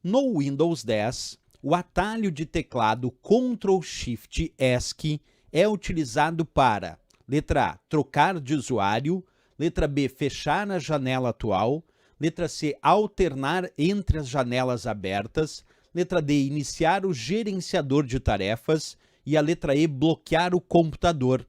No Windows 10, o atalho de teclado Ctrl Shift ESC é utilizado para, letra A, trocar de usuário, letra B, fechar a janela atual, letra C, alternar entre as janelas abertas, letra D, iniciar o gerenciador de tarefas e a letra E, bloquear o computador.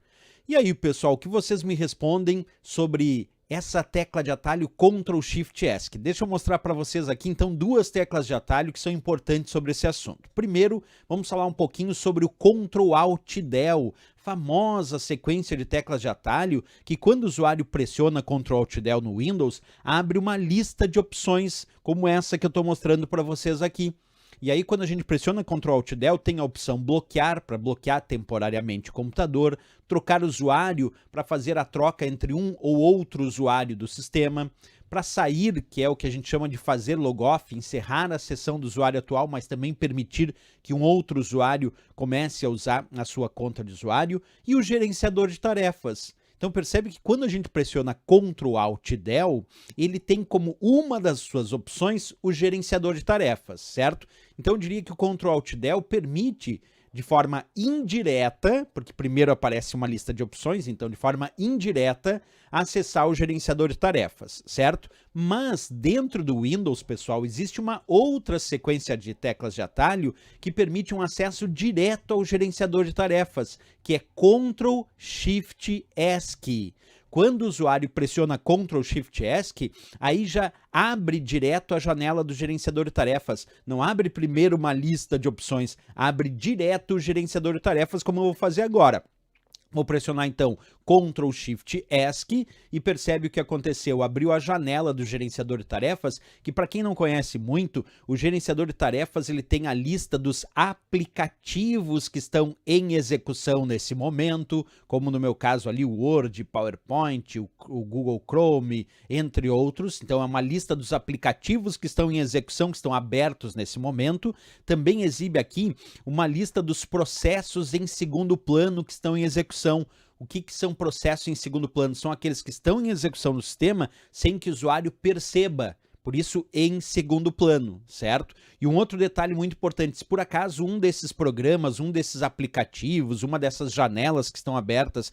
E aí, pessoal, o que vocês me respondem sobre essa tecla de atalho Ctrl Shift ESC? Deixa eu mostrar para vocês aqui, então, duas teclas de atalho que são importantes sobre esse assunto. Primeiro, vamos falar um pouquinho sobre o Ctrl Alt Del, famosa sequência de teclas de atalho que, quando o usuário pressiona Ctrl Alt Del no Windows, abre uma lista de opções como essa que eu estou mostrando para vocês aqui. E aí, quando a gente pressiona Ctrl Alt Del, tem a opção bloquear, para bloquear temporariamente o computador, trocar usuário, para fazer a troca entre um ou outro usuário do sistema, para sair, que é o que a gente chama de fazer logoff, encerrar a sessão do usuário atual, mas também permitir que um outro usuário comece a usar a sua conta de usuário, e o gerenciador de tarefas. Então percebe que quando a gente pressiona Ctrl Alt Del, ele tem como uma das suas opções o gerenciador de tarefas, certo? Então eu diria que o Ctrl Alt Del permite de forma indireta, porque primeiro aparece uma lista de opções, então de forma indireta, acessar o gerenciador de tarefas, certo? Mas dentro do Windows, pessoal, existe uma outra sequência de teclas de atalho que permite um acesso direto ao gerenciador de tarefas, que é Ctrl Shift ESC. Quando o usuário pressiona Ctrl Shift ESC, aí já abre direto a janela do gerenciador de tarefas. Não abre primeiro uma lista de opções, abre direto o gerenciador de tarefas, como eu vou fazer agora. Vou pressionar então Ctrl Shift ESC e percebe o que aconteceu. Abriu a janela do gerenciador de tarefas, que para quem não conhece muito, o gerenciador de tarefas ele tem a lista dos aplicativos que estão em execução nesse momento, como no meu caso ali o Word, PowerPoint, o Google Chrome, entre outros. Então é uma lista dos aplicativos que estão em execução, que estão abertos nesse momento. Também exibe aqui uma lista dos processos em segundo plano que estão em execução. O que são processos em segundo plano? São aqueles que estão em execução no sistema sem que o usuário perceba. Por isso, em segundo plano, certo? E um outro detalhe muito importante, se por acaso um desses programas, um desses aplicativos, uma dessas janelas que estão abertas,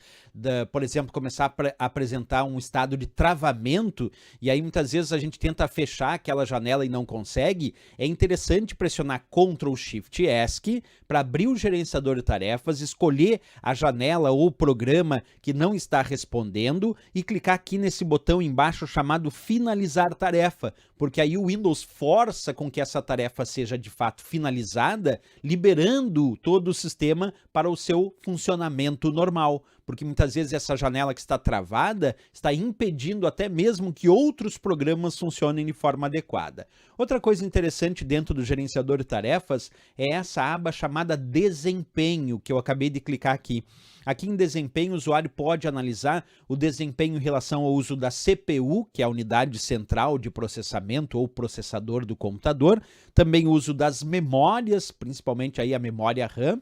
por exemplo, começar a apresentar um estado de travamento, e aí muitas vezes a gente tenta fechar aquela janela e não consegue, é interessante pressionar Ctrl Shift ESC para abrir o gerenciador de tarefas, escolher a janela ou o programa que não está respondendo e clicar aqui nesse botão embaixo chamado Finalizar Tarefa, porque aí o Windows força com que essa tarefa seja de fato finalizada, liberando todo o sistema para o seu funcionamento normal, porque muitas vezes essa janela que está travada está impedindo até mesmo que outros programas funcionem de forma adequada. Outra coisa interessante dentro do gerenciador de tarefas é essa aba chamada Desempenho, que eu acabei de clicar aqui. Aqui em Desempenho, o usuário pode analisar o desempenho em relação ao uso da CPU, que é a unidade central de processamento ou processador do computador, também o uso das memórias, principalmente aí a memória RAM,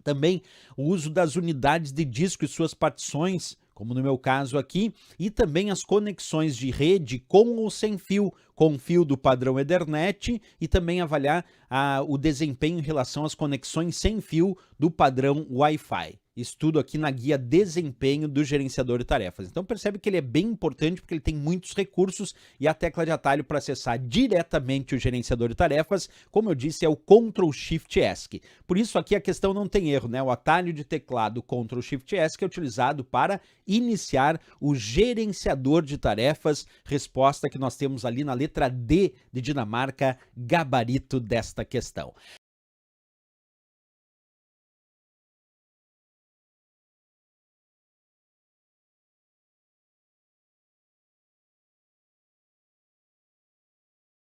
também o uso das unidades de disco e suas partições, como no meu caso aqui, e também as conexões de rede com ou sem fio, com fio do padrão Ethernet, e também avaliar o desempenho em relação às conexões sem fio do padrão Wi-Fi. Isso tudo aqui na guia Desempenho do gerenciador de tarefas. Então percebe que ele é bem importante porque ele tem muitos recursos e a tecla de atalho para acessar diretamente o gerenciador de tarefas, como eu disse, é o Ctrl Shift ESC. Por isso aqui a questão não tem erro, né? O atalho de teclado Ctrl Shift ESC é utilizado para iniciar o gerenciador de tarefas, resposta que nós temos ali na letra D de Dinamarca, gabarito desta questão.